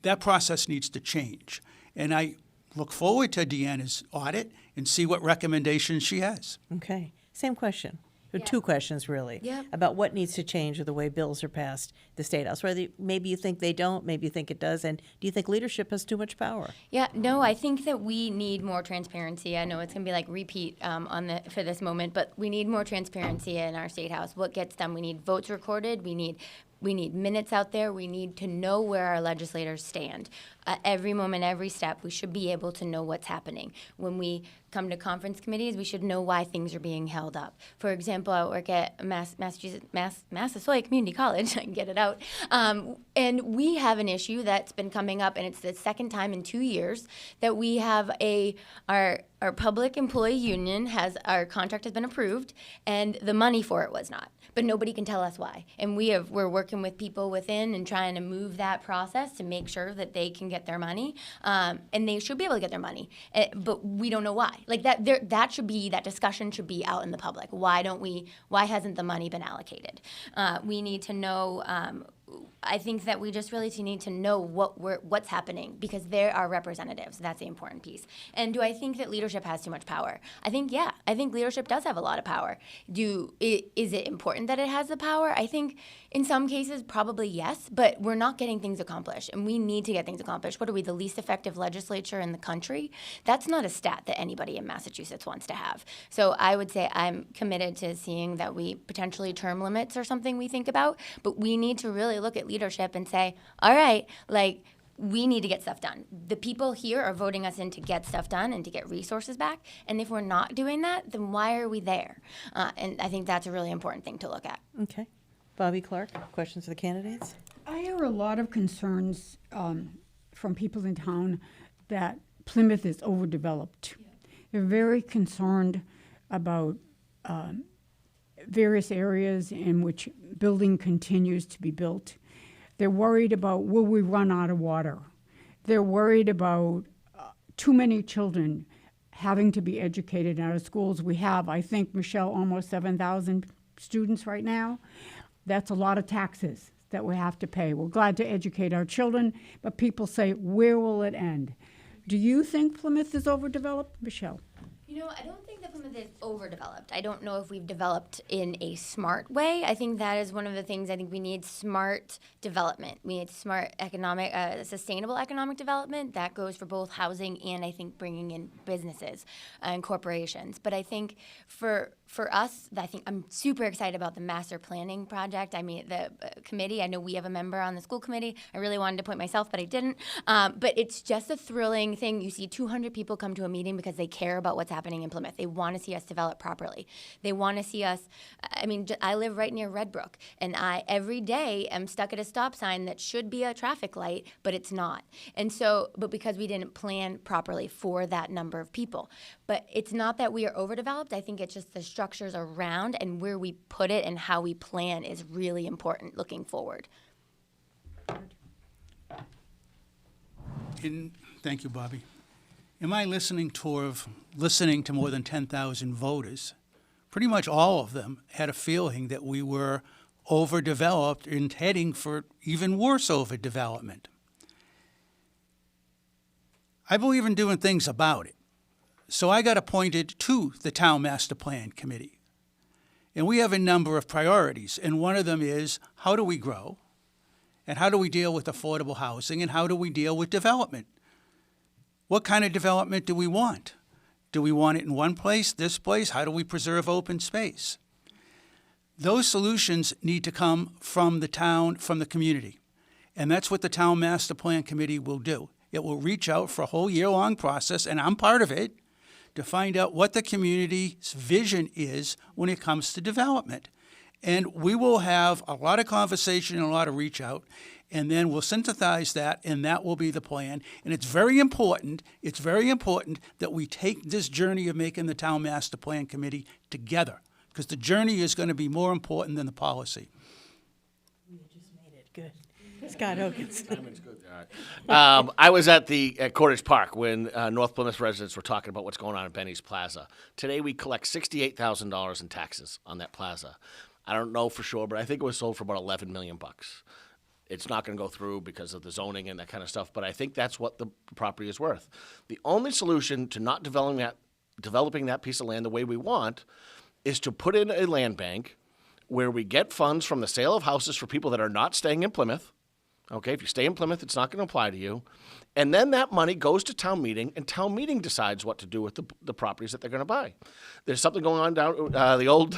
That process needs to change. And I look forward to Deanna's audit and see what recommendations she has. Okay. Same question. Or two questions, really, about what needs to change with the way bills are passed at the State House. Whether maybe you think they don't, maybe you think it does, and do you think leadership has too much power? Yeah, no, I think that we need more transparency. I know it's going to be like repeat for this moment, but we need more transparency in our State House. What gets done? We need votes recorded. We need minutes out there. We need to know where our legislators stand. Every moment, every step, we should be able to know what's happening. When we come to conference committees, we should know why things are being held up. For example, I work at Massasoit Community College. I can get it out. And we have an issue that's been coming up, and it's the second time in 2 years that we have our public employee union our contract has been approved, and the money for it was not. But nobody can tell us why. And we're working with people within and trying to move that process to make sure that they can get their money, and they should be able to get their money. But we don't know why. Like that discussion should be out in the public. Why hasn't the money been allocated? We need to know. I think that we just really need to know what's happening, because they're our representatives. That's the important piece. And do I think that leadership has too much power? I think leadership does have a lot of power. Is it important that it has the power? I think in some cases probably yes, but we're not getting things accomplished, and we need to get things accomplished. What are we, the least effective legislature in the country? That's not a stat that anybody in Massachusetts wants to have. So I would say I'm committed to seeing that we potentially term limits or something we think about, but we need to really look at leadership and say, all right, like, we need to get stuff done. The people here are voting us in to get stuff done and to get resources back. And if we're not doing that, then why are we there? And I think that's a really important thing to look at. Okay. Bobby Clark, questions for the candidates? I hear a lot of concerns from people in town that Plymouth is overdeveloped. They're very concerned about various areas in which building continues to be built. They're worried about, will we run out of water? They're worried about too many children having to be educated out of schools. We have, I think, Michelle, almost 7,000 students right now. That's a lot of taxes that we have to pay. We're glad to educate our children, but people say, where will it end? Do you think Plymouth is overdeveloped, Michelle? I don't think that Plymouth is overdeveloped. I don't know if we've developed in a smart way. I think that is one of the things. I think we need smart development. We need smart sustainable economic development that goes for both housing and, I think, bringing in businesses and corporations. But I think for us, I think I'm super excited about the master planning project. I mean, the committee, I know we have a member on the school committee. I really wanted to point myself, but I didn't. But it's just a thrilling thing. You see 200 people come to a meeting because they care about what's happening in Plymouth. They want to see us develop properly. They want to see us, I live right near Red Brook, and I every day am stuck at a stop sign that should be a traffic light, but it's not. And so, but because we didn't plan properly for that number of people. But it's not that we are overdeveloped. I think it's just the structures around and where we put it and how we plan is really important looking forward. Thank you, Bobby. In my listening tour of listening to more than 10,000 voters, pretty much all of them had a feeling that we were overdeveloped and heading for even worse overdevelopment. I believe in doing things about it. So I got appointed to the Town Master Plan Committee. And we have a number of priorities. And one of them is, how do we grow? And how do we deal with affordable housing? And how do we deal with development? What kind of development do we want? Do we want it in one place, this place? How do we preserve open space? Those solutions need to come from the town, from the community. And that's what the Town Master Plan Committee will do. It will reach out for a whole year-long process, and I'm part of it, to find out what the community's vision is when it comes to development. And we will have a lot of conversation and a lot of reach out, and then we'll synthesize that, and that will be the plan. And it's very important that we take this journey of making the Town Master Plan Committee together, because the journey is going to be more important than the policy. You just made it good. Scott Hokanson. I was at Cottage Park when North Plymouth residents were talking about what's going on at Benny's Plaza. Today we collect $68,000 in taxes on that plaza. I don't know for sure, but I think it was sold for about 11 million bucks. It's not going to go through because of the zoning and that kind of stuff, but I think that's what the property is worth. The only solution to not developing that piece of land the way we want is to put in a land bank where we get funds from the sale of houses for people that are not staying in Plymouth. Okay, if you stay in Plymouth, it's not going to apply to you. And then that money goes to town meeting, and town meeting decides what to do with the properties that they're going to buy. There's something going on down the old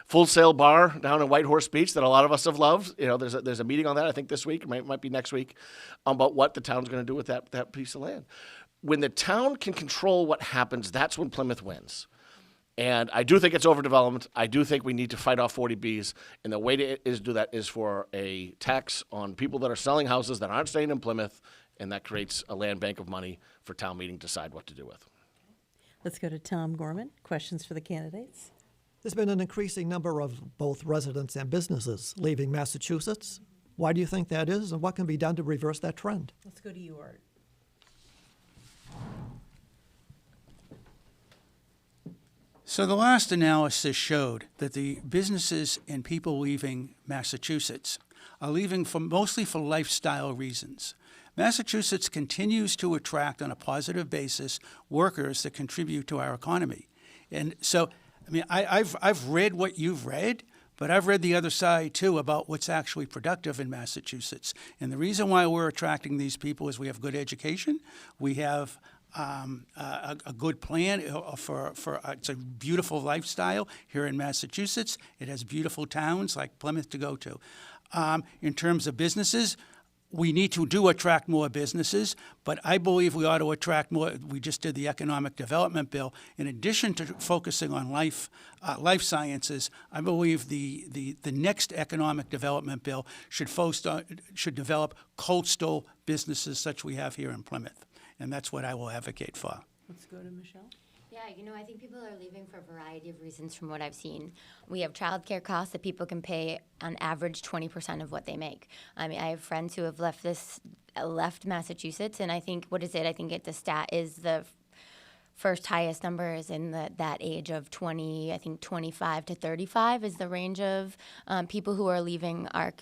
Full Sail Bar down in Whitehorse Beach that a lot of us have loved. You know, there's a meeting on that, I think this week, it might be next week, about what the town's going to do with that piece of land. When the town can control what happens, that's when Plymouth wins. And I do think it's overdevelopment. I do think we need to fight off 40Bs. And the way to do that is for a tax on people that are selling houses that aren't staying in Plymouth, and that creates a land bank of money for town meeting to decide what to do with. Let's go to Tom Gorman. Questions for the candidates? There's been an increasing number of both residents and businesses leaving Massachusetts. Why do you think that is, and what can be done to reverse that trend? Let's go to you, Art. So the last analysis showed that the businesses and people leaving Massachusetts are leaving mostly for lifestyle reasons. Massachusetts continues to attract on a positive basis workers that contribute to our economy. And so, I mean, I've read what you've read, but I've read the other side too about what's actually productive in Massachusetts. And the reason why we're attracting these people is we have good education, we have a good plan for it's a beautiful lifestyle here in Massachusetts. It has beautiful towns like Plymouth to go to. In terms of businesses, we need to attract more businesses, but I believe we ought to attract more. We just did the economic development bill. In addition to focusing on life sciences, I believe the next economic development bill should develop coastal businesses such we have here in Plymouth. And that's what I will advocate for. Let's go to Michelle. Yeah, I think people are leaving for a variety of reasons from what I've seen. We have childcare costs that people can pay on average 20% of what they make. I mean, I have friends who have left Massachusetts, and I think, I think the stat is the first highest number is in that age of 20, I think 25 to 35 is the range of people who are leaving are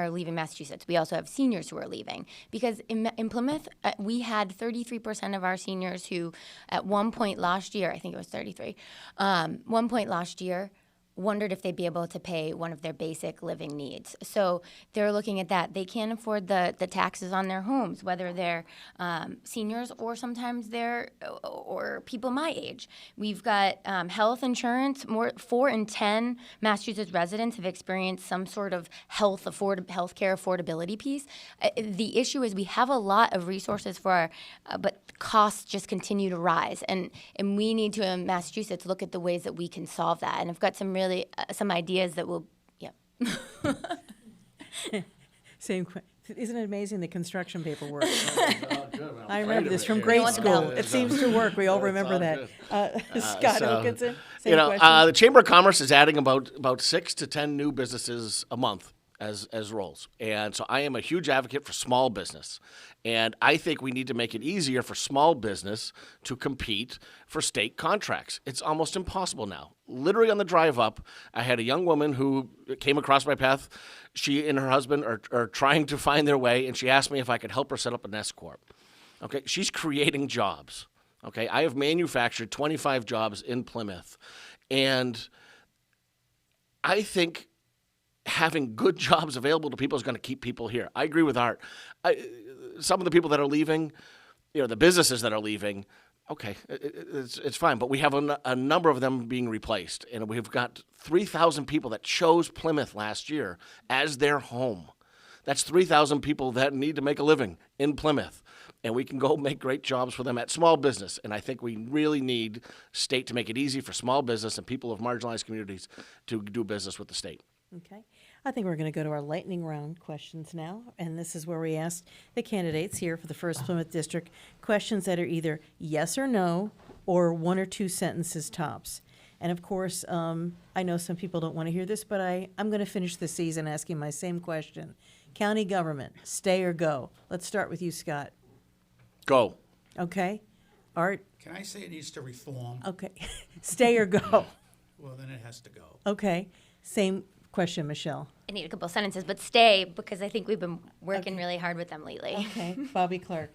leaving Massachusetts. We also have seniors who are leaving because in Plymouth, we had 33% of our seniors who at one point last year, I think it was 33, one point last year, wondered if they'd be able to pay one of their basic living needs. So they're looking at that. They can't afford the taxes on their homes, whether they're seniors or sometimes they're or people my age. We've got health insurance. 4 in 10 Massachusetts residents have experienced some sort of healthcare affordability piece. The issue is we have a lot of resources for our, but costs just continue to rise, and we need to in Massachusetts look at the ways that we can solve that. And I've got some some ideas that will, yeah. Isn't it amazing the construction paperwork? I I'm remember this from afraid grade of it. school. It seems to work. We all remember that. Scott Hokanson, same question. The Chamber of Commerce is adding about 6 to 10 new businesses a month as roles. And so I am a huge advocate for small business. And I think we need to make it easier for small business to compete for state contracts. It's almost impossible now. Literally on the drive up, I had a young woman who came across my path. She and her husband are trying to find their way, and she asked me if I could help her set up an S Corp. Okay, she's creating jobs. Okay, I have manufactured 25 jobs in Plymouth, and I think having good jobs available to people is going to keep people here. I agree with Art. Some of the people that are leaving, the businesses that are leaving, okay, it's fine. But we have a number of them being replaced. And we've got 3,000 people that chose Plymouth last year as their home. That's 3,000 people that need to make a living in Plymouth. And we can go make great jobs for them at small business. And I think we really need state to make it easy for small business and people of marginalized communities to do business with the state. Okay. I think we're going to go to our lightning round questions now. And this is where we ask the candidates here for the 1st Plymouth District questions that are either yes or no or 1 or 2 sentences tops. And of course, I know some people don't want to hear this, but I'm going to finish the season asking my same question. County government, stay or go? Let's start with you, Scott. Go. Okay. Art? Can I say it needs to reform? Okay. Stay or go? Well, then it has to go. Okay. Same question, Michelle. I need a couple sentences, but stay because I think we've been working really hard with them lately. Okay, Bobby Clark.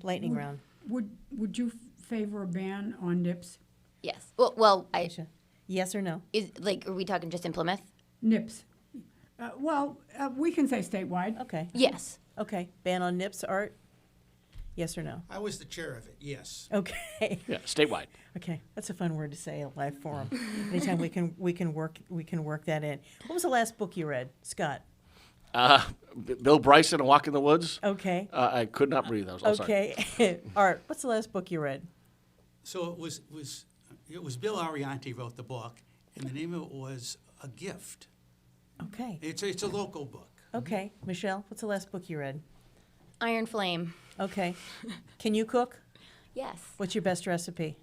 Lightning round. Would you favor a ban on nips? Yes. Well, Yes or no? are we talking just in Plymouth? Nips. We can say statewide. Okay. Yes. Okay. Ban on nips, Art? Yes or no? I was the chair of it, yes. Okay. Yeah, statewide. Okay. That's a fun word to say, a live forum. Anytime we can work that in. What was the last book you read, Scott? Bill Bryson, A Walk in the Woods. Okay. I could not breathe. I was sorry. Okay. Art, what's the last book you read? So it was Bill Arianti wrote the book, and the name of it was A Gift. Okay. It's a local book. Okay. Michelle, what's the last book you read? Iron Flame. Okay. Can you cook? Yes. What's your best recipe?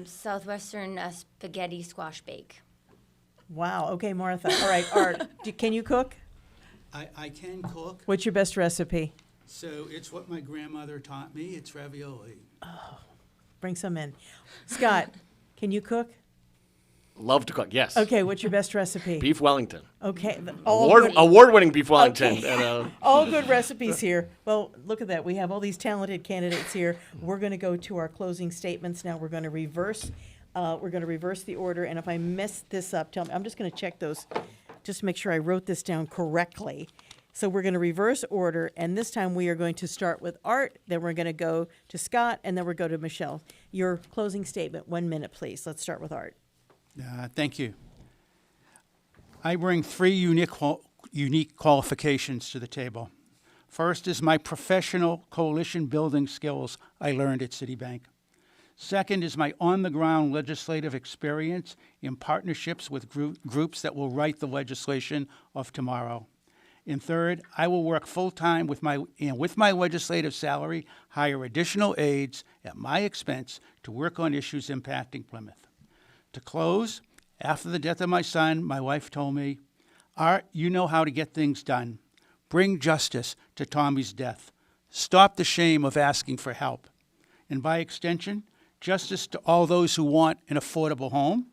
Southwestern spaghetti squash bake. Wow. Okay, Martha. All right, Art, can you cook? I can cook, What's your best recipe? so it's what my grandmother taught me. It's ravioli. Bring some in. Scott, can you cook? Love to cook, yes. Okay, what's your best recipe? Beef Wellington. Okay. Award-winning beef Wellington. Okay. And, all good recipes here. Well, look at that. We have all these talented candidates here. We're going to go to our closing statements now. We're going to reverse the order. And if I mess this up, tell me. I'm just going to check those, just to make sure I wrote this down correctly. So we're going to reverse order, and this time we are going to start with Art, then we're going to go to Scott, and then we'll go to Michelle. Your closing statement, 1 minute, please. Let's start with Art. Thank you. I bring three unique qualifications to the table. First is my professional coalition building skills I learned at Citibank. Second is my on-the-ground legislative experience in partnerships with groups that will write the legislation of tomorrow. And third, I will work full-time with my legislative salary, hire additional aides at my expense to work on issues impacting Plymouth. To close, after the death of my son, my wife told me, Art, you know how to get things done. Bring justice to Tommy's death. Stop the shame of asking for help. And by extension, justice to all those who want an affordable home,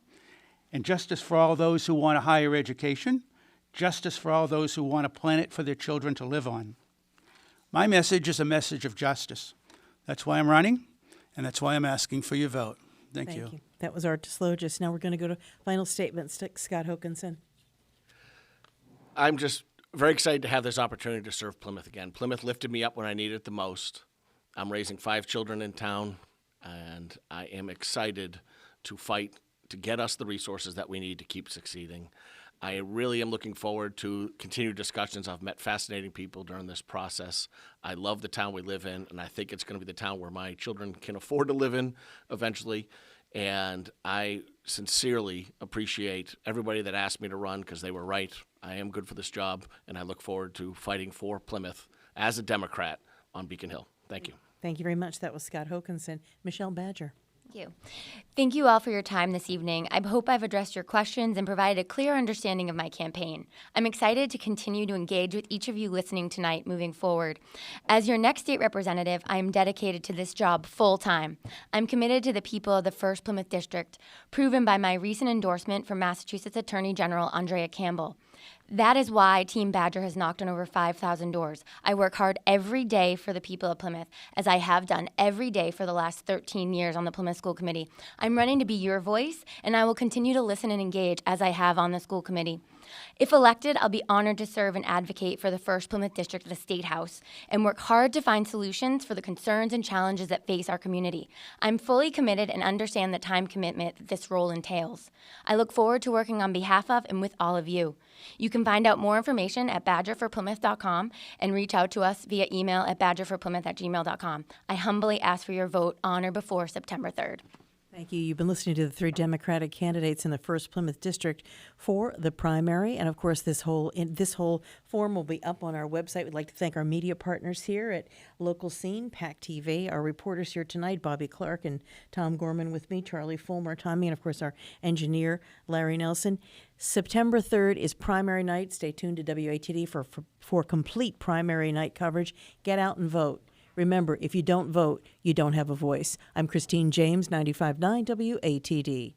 and justice for all those who want a higher education, justice for all those who want a planet for their children to live on. My message is a message of justice. That's why I'm running, and that's why I'm asking for your vote. Thank you. That was Art Desloges. Now we're going to go to final statements. Scott Hokanson. I'm just very excited to have this opportunity to serve Plymouth again. Plymouth lifted me up when I needed it the most. I'm raising 5 children in town, and I am excited to fight to get us the resources that we need to keep succeeding. I really am looking forward to continued discussions. I've met fascinating people during this process. I love the town we live in, and I think it's going to be the town where my children can afford to live in eventually. And I sincerely appreciate everybody that asked me to run because they were right. I am good for this job, and I look forward to fighting for Plymouth as a Democrat on Beacon Hill. Thank you. Thank you very much. That was Scott Hokanson. Michelle Badger. Thank you. Thank you all for your time this evening. I hope I've addressed your questions and provided a clear understanding of my campaign. I'm excited to continue to engage with each of you listening tonight moving forward. As your next state representative, I am dedicated to this job full time. I'm committed to the people of the 1st Plymouth District, proven by my recent endorsement from Massachusetts Attorney General Andrea Campbell. That is why Team Badger has knocked on over 5,000 doors. I work hard every day for the people of Plymouth, as I have done every day for the last 13 years on the Plymouth School Committee. I'm running to be your voice, and I will continue to listen and engage as I have on the school committee. If elected, I'll be honored to serve and advocate for the 1st Plymouth District of the State House and work hard to find solutions for the concerns and challenges that face our community. I'm fully committed and understand the time commitment that this role entails. I look forward to working on behalf of and with all of you. You can find out more information at badgerforplymouth.com and reach out to us via email at badgerforplymouth@gmail.com. I humbly ask for your vote on or before September 3rd. Thank you. You've been listening to the 3 Democratic candidates in the 1st Plymouth District for the primary. And of course, this whole form will be up on our website. We'd like to thank our media partners here at Local Scene, PAC TV, our reporters here tonight, Bobby Clark and Tom Gorman with me, Charlie Fulmer, Tommy, and of course our engineer, Larry Nelson. September 3rd is primary night. Stay tuned to WATD for complete primary night coverage. Get out and vote. Remember, if you don't vote, you don't have a voice. I'm Christine James, 95.9 WATD.